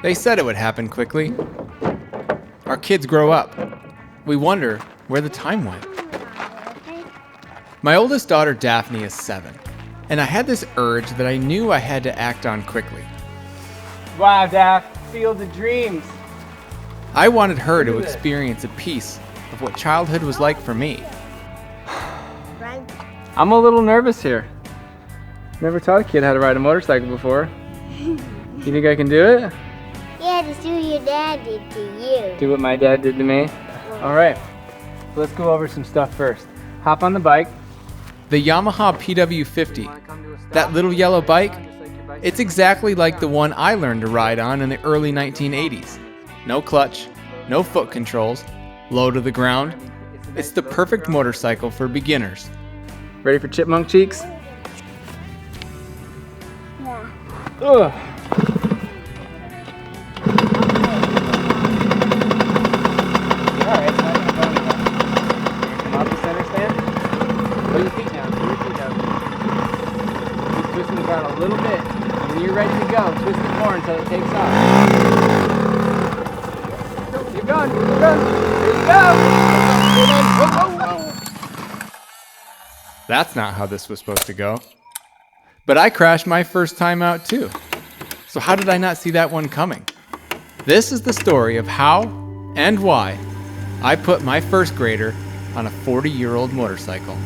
They said it would happen quickly. Our kids grow up. We wonder where the time went. My oldest daughter Daphne is 7, and I had this urge that I knew I had to act on quickly. Wow, Daph, field of dreams. I wanted her to experience a piece of what childhood was like for me. I'm a little nervous here. Never taught a kid how to ride a motorcycle before. You think I can do it? Yeah, just do what your dad did to you. Do what my dad did to me? All right, let's go over some stuff first. Hop on the bike. The Yamaha PW50, that little yellow bike, it's exactly like the one I learned to ride on in the early 1980s. No clutch, no foot controls, low to the ground. It's the perfect motorcycle for beginners. Ready for chipmunk cheeks? Yeah. Ugh. Alright, so I'm going to come off the center stand. Put your feet down, Keep twisting the car a little bit. And when you're ready to go, twist it more until it takes off. Keep going, keep going. Here you go. Whoa, whoa, whoa. That's not how this was supposed to go. But I crashed my first time out too. So how did I not see that one coming? This is the story of how and why I put my first grader on a 40-year-old motorcycle.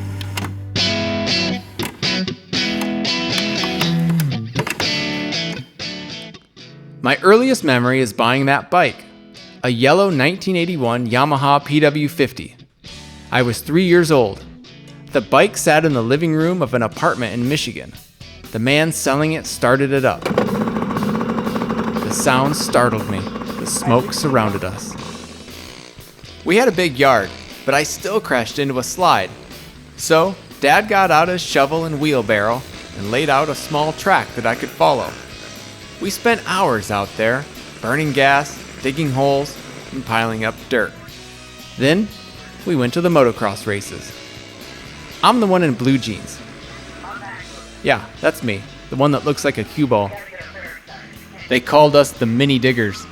My earliest memory is buying that bike, a yellow 1981 Yamaha PW50. I was 3 years old. The bike sat in the living room of an apartment in Michigan. The man selling it started it up. The sound startled me. The smoke surrounded us. We had a big yard, but I still crashed into a slide. So, Dad got out his shovel and wheelbarrow and laid out a small track that I could follow. We spent hours out there, burning gas, digging holes, and piling up dirt. Then, we went to the motocross races. I'm the one in blue jeans. Yeah, that's me, the one that looks like a cue ball. They called us the Mini Diggers.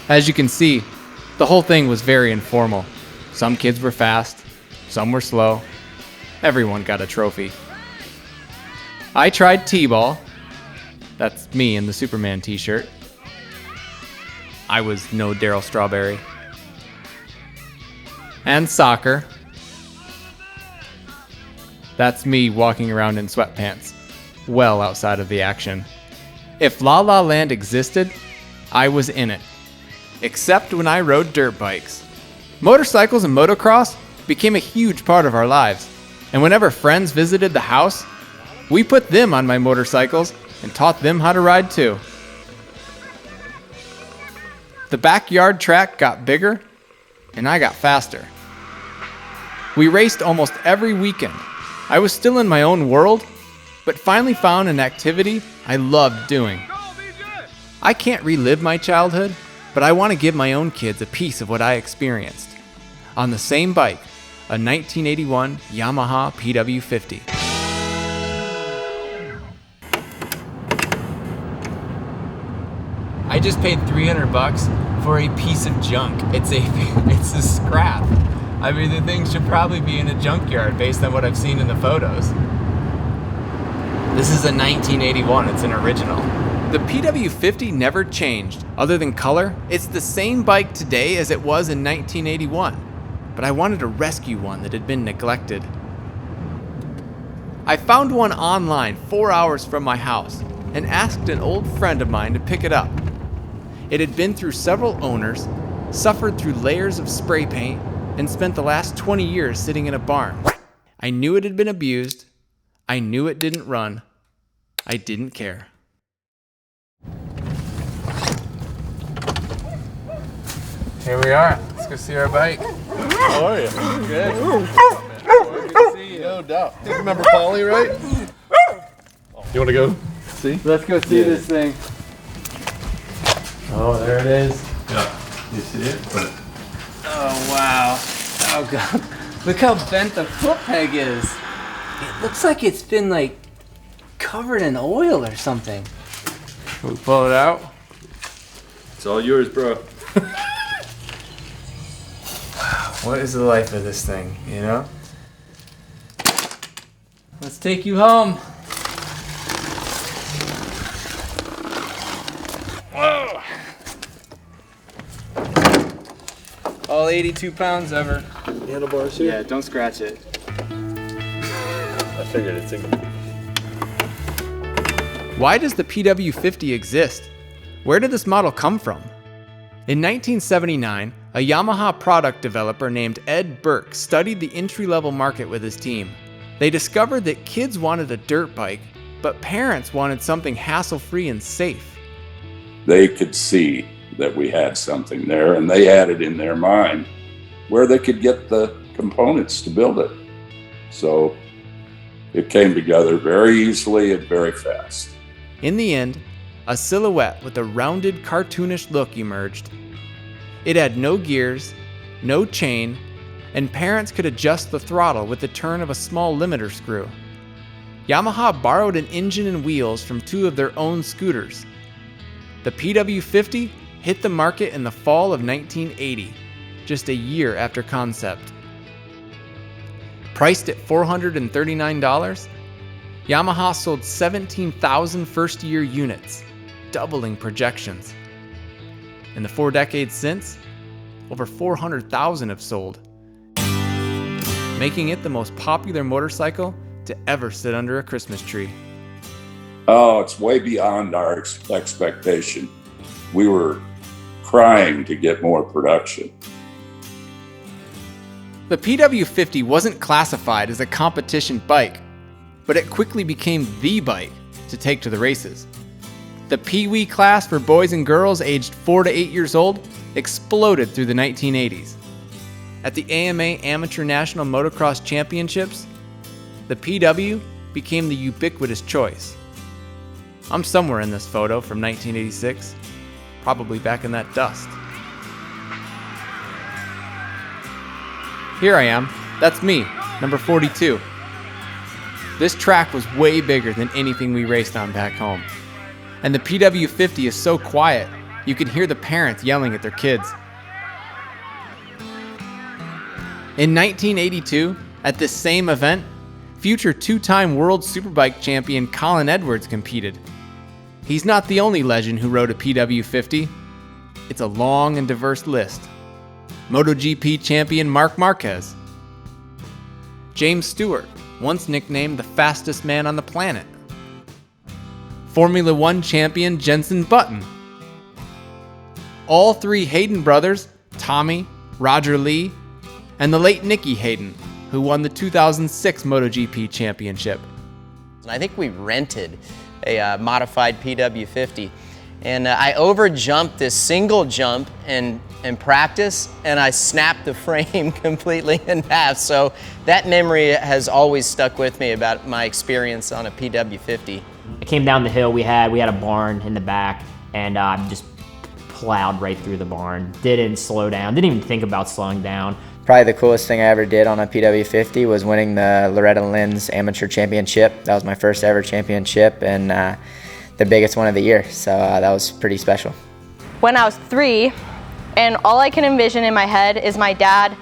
As you can see, the whole thing was very informal. Some kids were fast, some were slow. Everyone got a trophy. I tried T-ball. That's me in the Superman t-shirt. I was no Daryl Strawberry. And soccer. That's me walking around in sweatpants, well outside of the action. If La La Land existed, I was in it. Except when I rode dirt bikes. Motorcycles and motocross became a huge part of our lives, and whenever friends visited the house, we put them on my motorcycles and taught them how to ride too. The backyard track got bigger, and I got faster. We raced almost every weekend. I was still in my own world, but finally found an activity I loved doing. I can't relive my childhood, but I want to give my own kids a piece of what I experienced. On the same bike, a 1981 Yamaha PW50. I just paid $300 for a piece of junk. It's a scrap. I mean, the thing should probably be in a junkyard based on what I've seen in the photos. This is a 1981, it's an original. The PW50 never changed. Other than color, it's the same bike today as it was in 1981. But I wanted to rescue one that had been neglected. I found one online 4 hours from my house and asked an old friend of mine to pick it up. It had been through several owners, suffered through layers of spray paint, and spent the last 20 years sitting in a barn. I knew it had been abused. I knew it didn't run. I didn't care. Here we are. Let's go see our bike. How are you? Good. Good to see you. No doubt. You remember Polly, right? You want to go see? Let's go see this thing. Oh, there it is. Yeah. You see it? Oh, wow. Oh, God. Look how bent the foot peg is. It looks like it's been, like, covered in oil or something. Can we pull it out? It's all yours, bro. What is the life of this thing, you know? Let's take you home. Whoa! All 82 pounds ever. Handlebars here? Yeah, don't scratch it. I figured it's in. Why does the PW50 exist? Where did this model come from? In 1979, a Yamaha product developer named Ed Burke studied the entry-level market with his team. They discovered that kids wanted a dirt bike, but parents wanted something hassle-free and safe. They could see that we had something there, and they had it in their mind where they could get the components to build it. So it came together very easily and very fast. In the end, a silhouette with a rounded, cartoonish look emerged. It had no gears, no chain, and parents could adjust the throttle with the turn of a small limiter screw. Yamaha borrowed an engine and wheels from two of their own scooters. The PW50 hit the market in the fall of 1980, just a year after concept. Priced at $439, Yamaha sold 17,000 first-year units, doubling projections. In the 4 decades since, over 400,000 have sold, making it the most popular motorcycle to ever sit under a Christmas tree. Oh, it's way beyond our expectation. We were crying to get more production. The PW50 wasn't classified as a competition bike, but it quickly became the bike to take to the races. The Pee Wee class for boys and girls aged 4 to 8 years old exploded through the 1980s. At the AMA Amateur National Motocross Championships, the PW became the ubiquitous choice. I'm somewhere in this photo from 1986, probably back in that dust. Here I am, that's me, number 42. This track was way bigger than anything we raced on back home. And the PW50 is so quiet, you can hear the parents yelling at their kids. In 1982, at this same event, future 2-time World Superbike champion Colin Edwards competed. He's not the only legend who rode a PW50. It's a long and diverse list. MotoGP champion Marc Marquez. James Stewart, once nicknamed the fastest man on the planet. Formula One champion Jenson Button. All 3 Hayden brothers, Tommy, Roger Lee, and the late Nicky Hayden, who won the 2006 MotoGP championship. I think we rented a modified PW50, and I overjumped this single jump in practice, and I snapped the frame completely in half. So that memory has always stuck with me about my experience on a PW50. I came down the hill, we had a barn in the back, and just plowed right through the barn. Didn't slow down, didn't even think about slowing down. Probably the coolest thing I ever did on a PW50 was winning the Loretta Lynn's Amateur Championship. That was my first ever championship and the biggest one of the year, so that was pretty special. When I was 3, and all I can envision in my head is my dad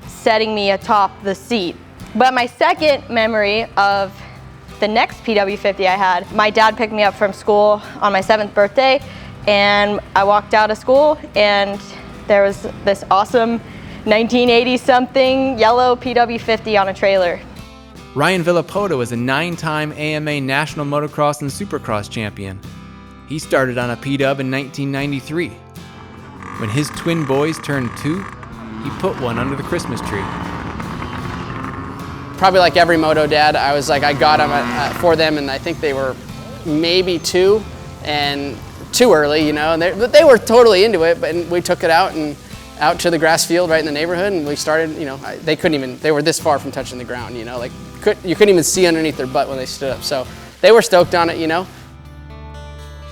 setting me atop the seat. But my second memory of the next PW50 I had, my dad picked me up from school on my 7th birthday, and I walked out of school, and there was this awesome 1980-something yellow PW50 on a trailer. Ryan Villopoto is a 9-time AMA National Motocross and Supercross champion. He started on a P-Dub in 1993. When his twin boys turned 2, he put one under the Christmas tree. Probably like every moto dad, I was like, I got them for them, and I think they were maybe 2 and too early, you know, and they were totally into it, but we took it out to the grass field right in the neighborhood, and we started, you know, they were this far from touching the ground, you know, like you couldn't even see underneath their butt when they stood up, so they were stoked on it, you know.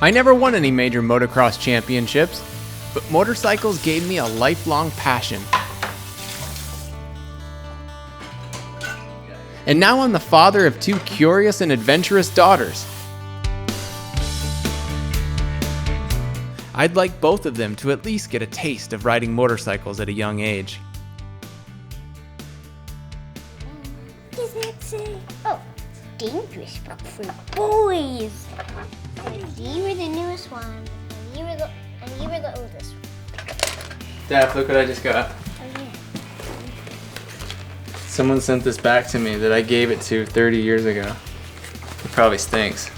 I never won any major motocross championships, but motorcycles gave me a lifelong passion. And now I'm the father of 2 curious and adventurous daughters. I'd like both of them to at least get a taste of riding motorcycles at a young age. Does that say? Oh, dangerous book for boys. You were the newest one, and you were the oldest one. Dad, look what I just got. Oh yeah. Someone sent this back to me that I gave it to 30 years ago. It probably stinks.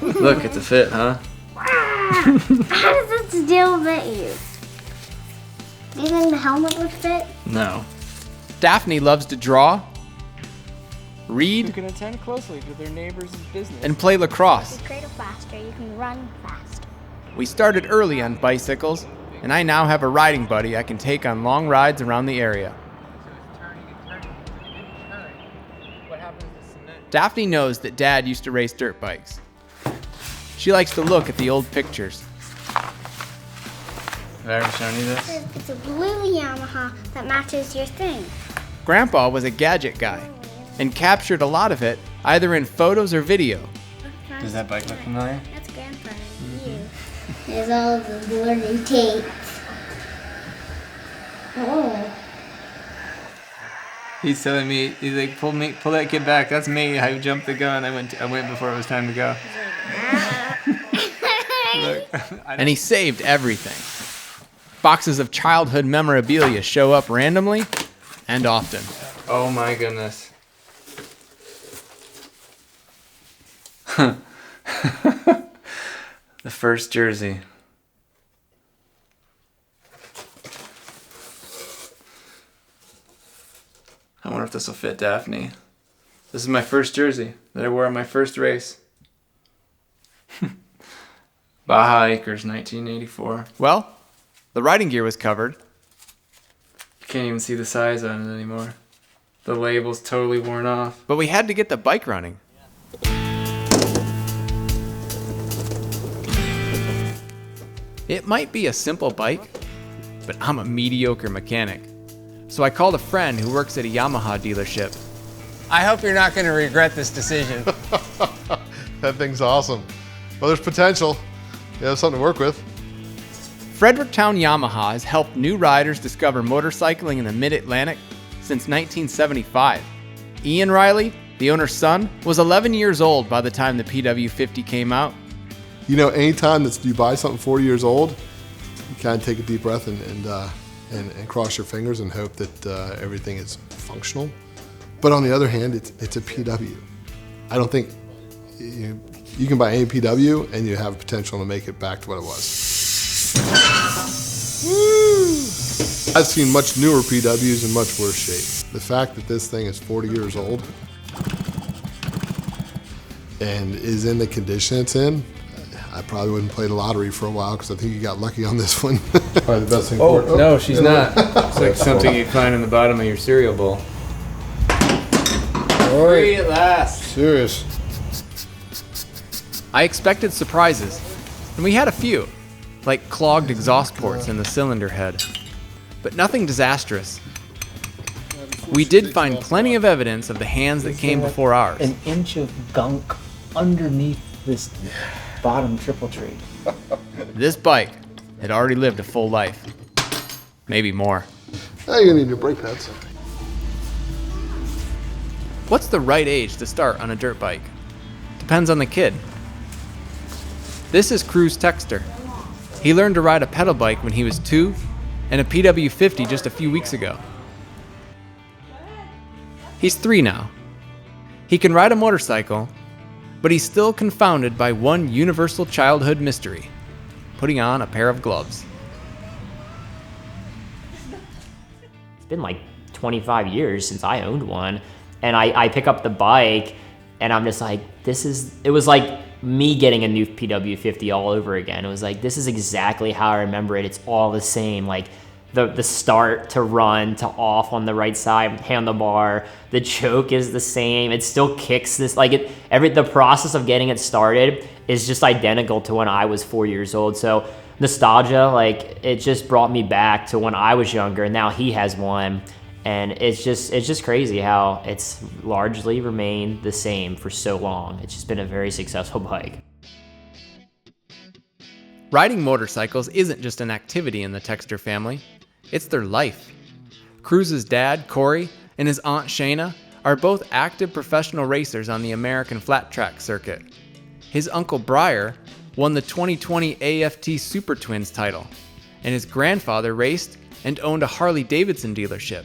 Look, it's a fit, huh? How does it still fit you? Do you think the helmet would fit? No. Daphne loves to draw, You read, can attend closely to their neighbors' business. and play lacrosse. If you cradle faster, you can run faster. We started early on bicycles, and I now have a riding buddy I can take on long rides around the area. Daphne knows that Dad used to race dirt bikes. She likes to look at the old pictures. Have I ever shown you this? It's a blue Yamaha that matches your thing. Grandpa was a gadget guy and captured a lot of it either in photos or video. Does that bike look familiar? That's Grandpa and you. There's all the blurry tape. Oh. He's telling me, he's like, pull that kid back. That's me. I jumped the gun. I went before it was time to go. Look, and he saved everything. Boxes of childhood memorabilia show up randomly and often. Oh my goodness. The first jersey. I wonder if this will fit Daphne. This is my first jersey that I wore on my first race. Baja Acres, 1984. Well, the riding gear was covered. You can't even see the size on it anymore. The label's totally worn off. But we had to get the bike running. It might be a simple bike, but I'm a mediocre mechanic. So I called a friend who works at a Yamaha dealership. I hope you're not going to regret this decision. That thing's awesome. Well, there's potential. You have something to work with. Fredericktown Yamaha has helped new riders discover motorcycling in the Mid-Atlantic since 1975. Ian Riley, the owner's son, was 11 years old by the time the PW50 came out. You know, anytime that you buy something 40 years old, you kind of take a deep breath and cross your fingers and hope that everything is functional. But on the other hand, it's a PW. I don't think you can buy any PW and you have potential to make it back to what it was. Woo! I've seen much newer PWs in much worse shape. The fact that this thing is 40 years old and is in the condition it's in, I probably wouldn't play the lottery for a while because I think you got lucky on this one. Probably the best thing for it. No, she's not. It's like something you find in the bottom of your cereal bowl. Free at last. Serious. I expected surprises, and we had a few, like clogged exhaust ports in the cylinder head, but nothing disastrous. We did find plenty of evidence of the hands that came before ours. An inch of gunk underneath this bottom triple tree. This bike had already lived a full life, maybe more. Now you're gonna need your brake pads. What's the right age to start on a dirt bike? Depends on the kid. This is Cory Texter. He learned to ride a pedal bike when he was 2 and a PW50 just a few weeks ago. He's 3 now. He can ride a motorcycle, but he's still confounded by one universal childhood mystery: putting on a pair of gloves. It's been like 25 years since I owned one, and I pick up the bike and I'm just like, it was like me getting a new PW50 all over again. It was like, this is exactly how I remember it. It's all the same. Like the start to run to off on the right side handlebar, the choke is the same. It still kicks this, like the process of getting it started is just identical to when I was 4 years old. So nostalgia, like it just brought me back to when I was younger, and now he has one. And it's just crazy how it's largely remained the same for so long. It's just been a very successful bike. Riding motorcycles isn't just an activity in the Texter family, it's their life. Cruz's dad, Cory, and his aunt Shayna are both active professional racers on the American flat track circuit. His uncle Briar won the 2020 AFT Super Twins title, and his grandfather raced and owned a Harley-Davidson dealership.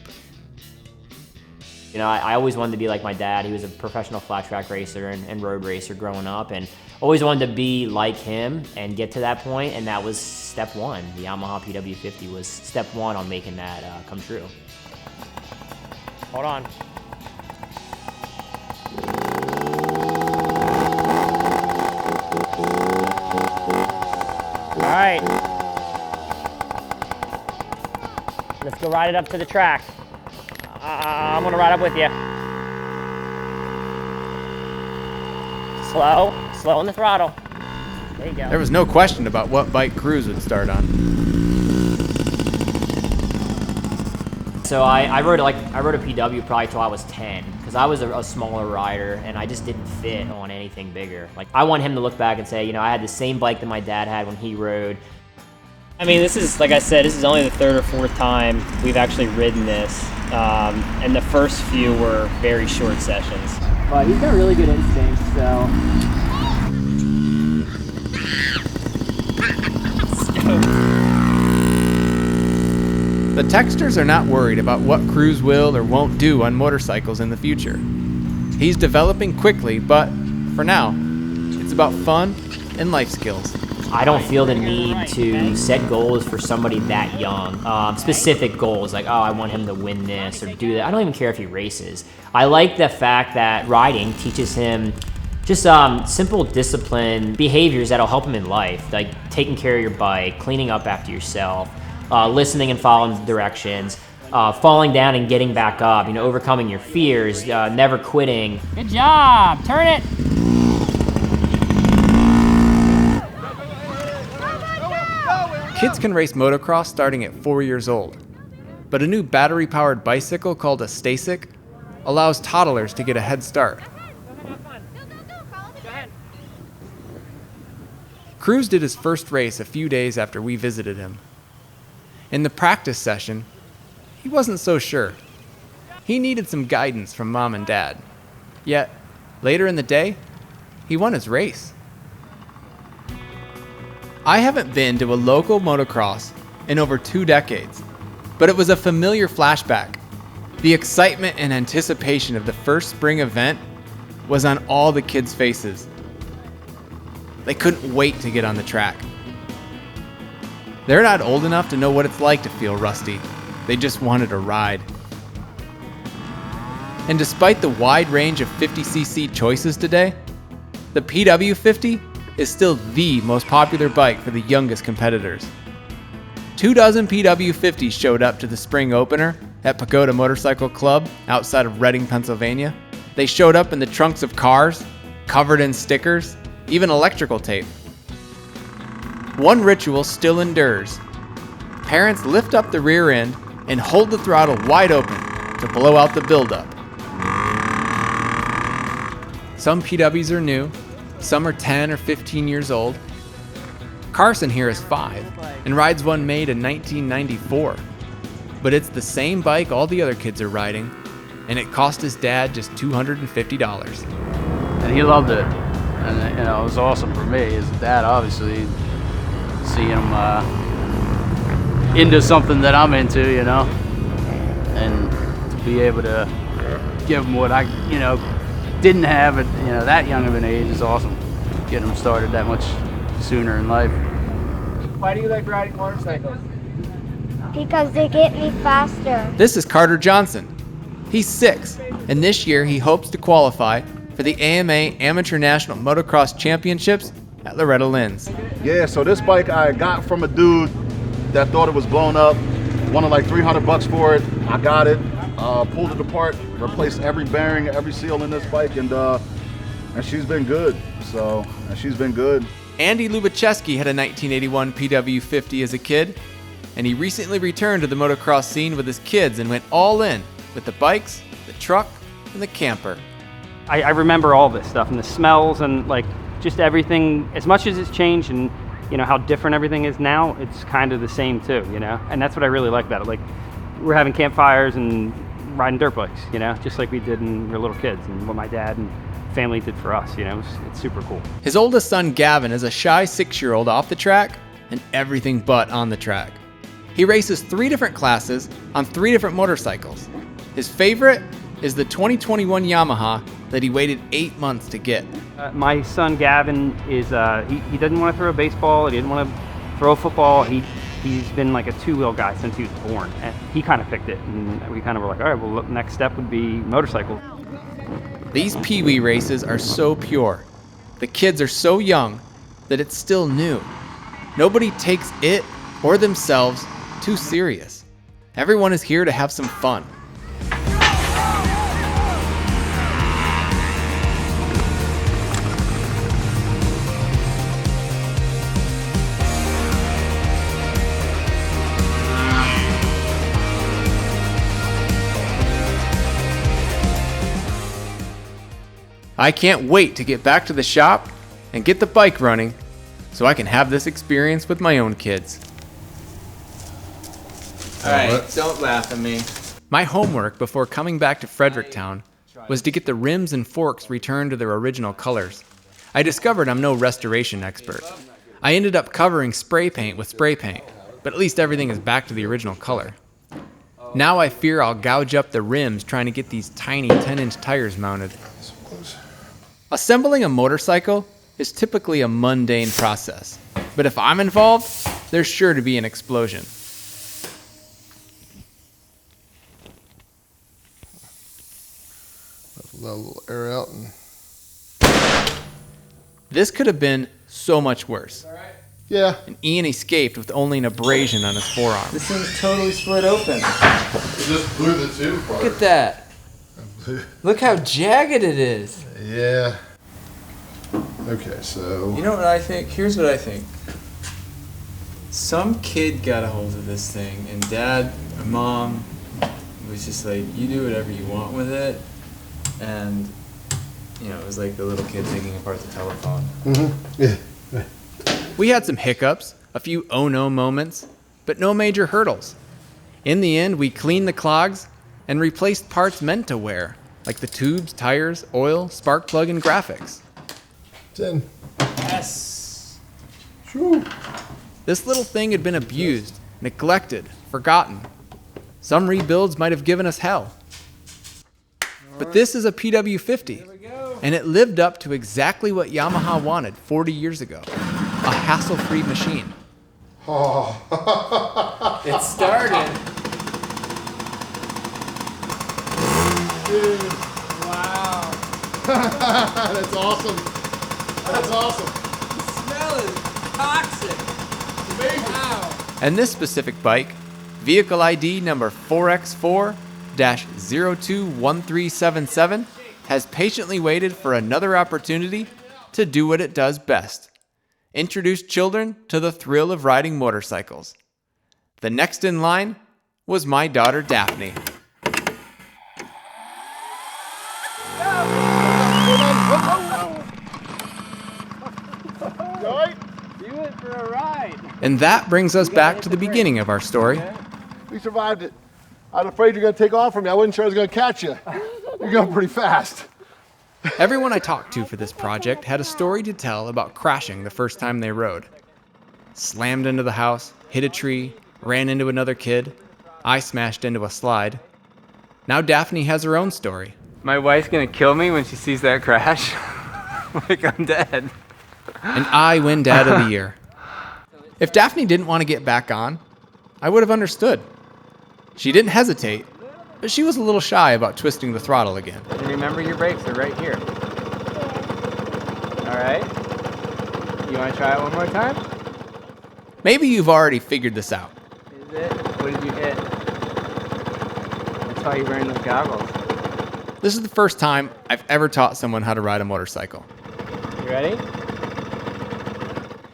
You know, I always wanted to be like my dad. He was a professional flat track racer and road racer growing up, and always wanted to be like him and get to that point, and that was step one. The Yamaha PW50 was step one on making that come true. Hold on. All right. Let's go ride it up to the track. I'm gonna ride up with you. Slow on the throttle. There you go. There was no question about what bike Cruz would start on. So I rode a PW probably till I was 10, because I was a smaller rider and I just didn't fit on anything bigger. Like, I want him to look back and say, you know, I had the same bike that my dad had when he rode. I mean, this is, like I said, this is only the third or fourth time we've actually ridden this. And the first few were very short sessions. But he's got really good instincts, so. The Texters are not worried about what Cruz will or won't do on motorcycles in the future. He's developing quickly, but for now, it's about fun and life skills. I don't feel the need to set goals for somebody that young. Specific goals, like, oh, I want him to win this or do that. I don't even care if he races. I like the fact that riding teaches him just simple discipline behaviors that'll help him in life, like taking care of your bike, cleaning up after yourself, listening and following directions, falling down and getting back up, you know, overcoming your fears, never quitting. Good job, turn it. Kids can race motocross starting at 4 years old, but a new battery-powered bicycle called a Stasic allows toddlers to get a head start. Cruz did his first race a few days after we visited him. In the practice session, he wasn't so sure. He needed some guidance from mom and dad. Yet, later in the day, he won his race. I haven't been to a local motocross in over 2 decades, but it was a familiar flashback. The excitement and anticipation of the first spring event was on all the kids' faces. They couldn't wait to get on the track. They're not old enough to know what it's like to feel rusty. They just wanted to ride. And despite the wide range of 50cc choices today, the PW50 is still the most popular bike for the youngest competitors. 24 PW50s showed up to the spring opener at Pagoda Motorcycle Club outside of Reading, Pennsylvania. They showed up in the trunks of cars, covered in stickers, even electrical tape. One ritual still endures. Parents lift up the rear end and hold the throttle wide open to blow out the buildup. Some PWs are new, some are 10 or 15 years old. Carson here is 5 and rides one made in 1994. But it's the same bike all the other kids are riding, and it cost his dad just $250. And he loved it. And you know, it was awesome for me. His dad, obviously, see him into something that I'm into, you know, and to be able to give him what I, you know, didn't have at, you know, that young of an age is awesome. Getting him started that much sooner in life. Why do you like riding motorcycles? Because they get me faster. This is Carter Johnson. He's 6, and this year he hopes to qualify for the AMA Amateur National Motocross Championships at Loretta Lynn's. Yeah, so this bike I got from a dude that thought it was blown up, wanted like $300 for it. I got it, pulled it apart, replaced every bearing, every seal in this bike, and she's been good. And she's been good. Andy Lubacheski had a 1981 PW50 as a kid, and he recently returned to the motocross scene with his kids and went all in with the bikes, the truck, and the camper. I remember all this stuff and the smells and like just everything. As much as it's changed and you know, how different everything is now, it's kind of the same too, you know? And that's what I really like about it. Like, we're having campfires and riding dirt bikes, you know, just like we did when we were little kids and what my dad and family did for us, you know, it's super cool. His oldest son, Gavin, is a shy 6-year-old off the track and everything but on the track. He races 3 different classes on 3 different motorcycles. His favorite is the 2021 Yamaha that he waited 8 months to get. My son Gavin is, he didn't want to throw a baseball, he didn't want to throw a football. He's been like a 2-wheel guy since he was born. And he kind of picked it, and we kind of were like, all right, well, next step would be motorcycle. These Pee-wee races are so pure. The kids are so young that it's still new. Nobody takes it or themselves too serious. Everyone is here to have some fun. I can't wait to get back to the shop and get the bike running so I can have this experience with my own kids. All right, don't laugh at me. My homework before coming back to Fredericktown was to get the rims and forks returned to their original colors. I discovered I'm no restoration expert. I ended up covering spray paint with spray paint, but at least everything is back to the original color. Now I fear I'll gouge up the rims trying to get these tiny 10-inch tires mounted. Assembling a motorcycle is typically a mundane process, but if I'm involved, there's sure to be an explosion. Let a little air out and... This could have been so much worse. Yeah. And Ian escaped with only an abrasion on his forearm. This thing's totally split open. It just blew the tube apart. Look at that. Look how jagged it is. Yeah. Okay, so... You know what I think? Here's what I think. Some kid got a hold of this thing, and Dad or Mom was just like, you do whatever you want with it. And, you know, it was like the little kid taking apart the telephone. Mm-hmm. Yeah. We had some hiccups, a few oh no moments, but no major hurdles. In the end, we cleaned the clogs and replaced parts meant to wear, like the tubes, tires, oil, spark plug, and graphics. 10. Yes. Shoo. This little thing had been abused, neglected, forgotten. Some rebuilds might have given us hell. But this is a PW50, and it lived up to exactly what Yamaha wanted 40 years ago. A hassle-free machine. Oh. It started. Dude. Wow. That's awesome. That's awesome. The smell is toxic. Amazing. Wow. And this specific bike, vehicle ID number 4X4-021377, has patiently waited for another opportunity to do what it does best. Introduce children to the thrill of riding motorcycles. The next in line was my daughter Daphne. You went for a ride. And that brings us back to the beginning of our story. We survived it. I was afraid you were going to take off from me. I wasn't sure I was going to catch you. You're going pretty fast. Everyone I talked to for this project had a story to tell about crashing the first time they rode. Slammed into the house, hit a tree, ran into another kid. I smashed into a slide. Now Daphne has her own story. My wife's gonna kill me when she sees that crash. Like I'm dead. And I win Dad of the Year. If Daphne didn't want to get back on, I would have understood. She didn't hesitate, but she was a little shy about twisting the throttle again. And remember, your brakes are right here. All right. You want to try it one more time? Maybe you've already figured this out. Is it? What did you hit? That's why you're wearing those goggles. This is the first time I've ever taught someone how to ride a motorcycle. You ready?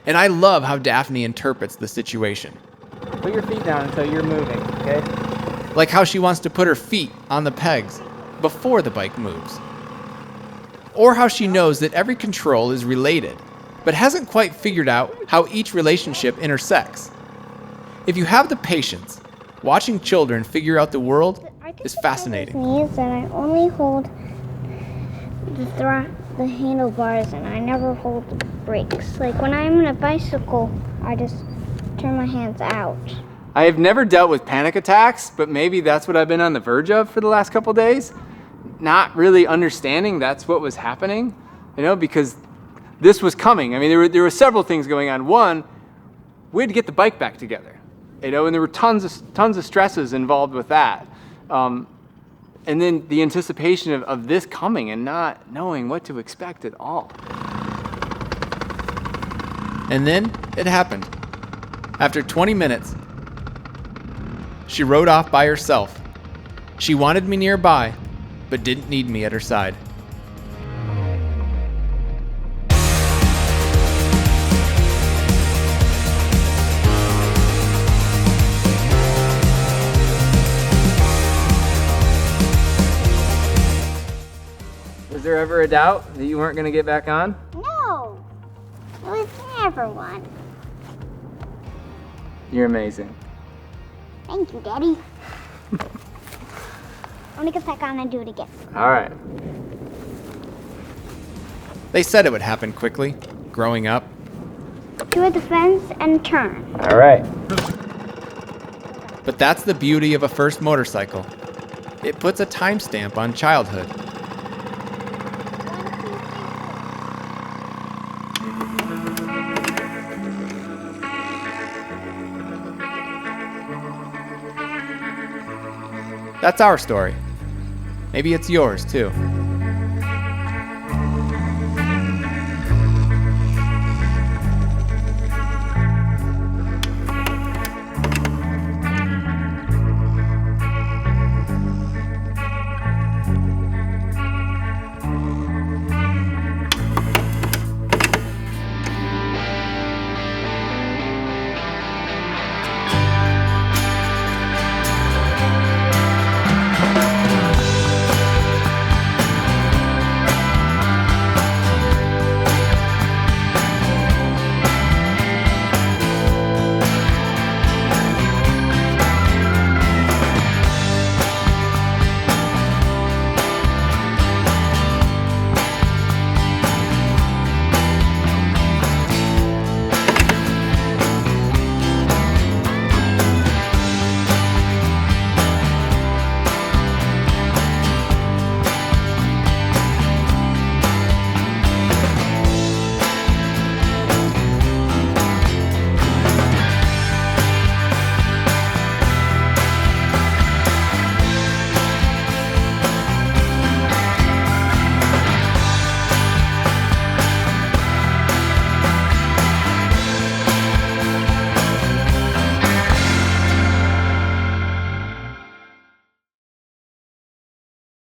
And I love how Daphne interprets the situation. Put your feet down until you're moving, okay? Like how she wants to put her feet on the pegs before the bike moves. Or how she knows that every control is related but hasn't quite figured out how each relationship intersects. If you have the patience, watching children figure out the world is fascinating. Means that I only hold the handlebars and I never hold the brakes. Like when I'm in a bicycle, I just turn my hands out. I have never dealt with panic attacks, but maybe that's what I've been on the verge of for the last couple days. Not really understanding that's what was happening, because this was coming. I mean, there were several things going on. One, we had to get the bike back together, and there were tons of stresses involved with that. And then the anticipation of this coming and not knowing what to expect at all. And then it happened. After 20 minutes, she rode off by herself. She wanted me nearby, but didn't need me at her side. Was there ever a doubt that you weren't going to get back on? No, it was never one. You're amazing. Thank you, Daddy. I'm gonna get back on and do it again. All right. They said it would happen quickly, growing up. To the fence and turn. All right. But that's the beauty of a first motorcycle. It puts a timestamp on childhood. That's our story. Maybe it's yours too.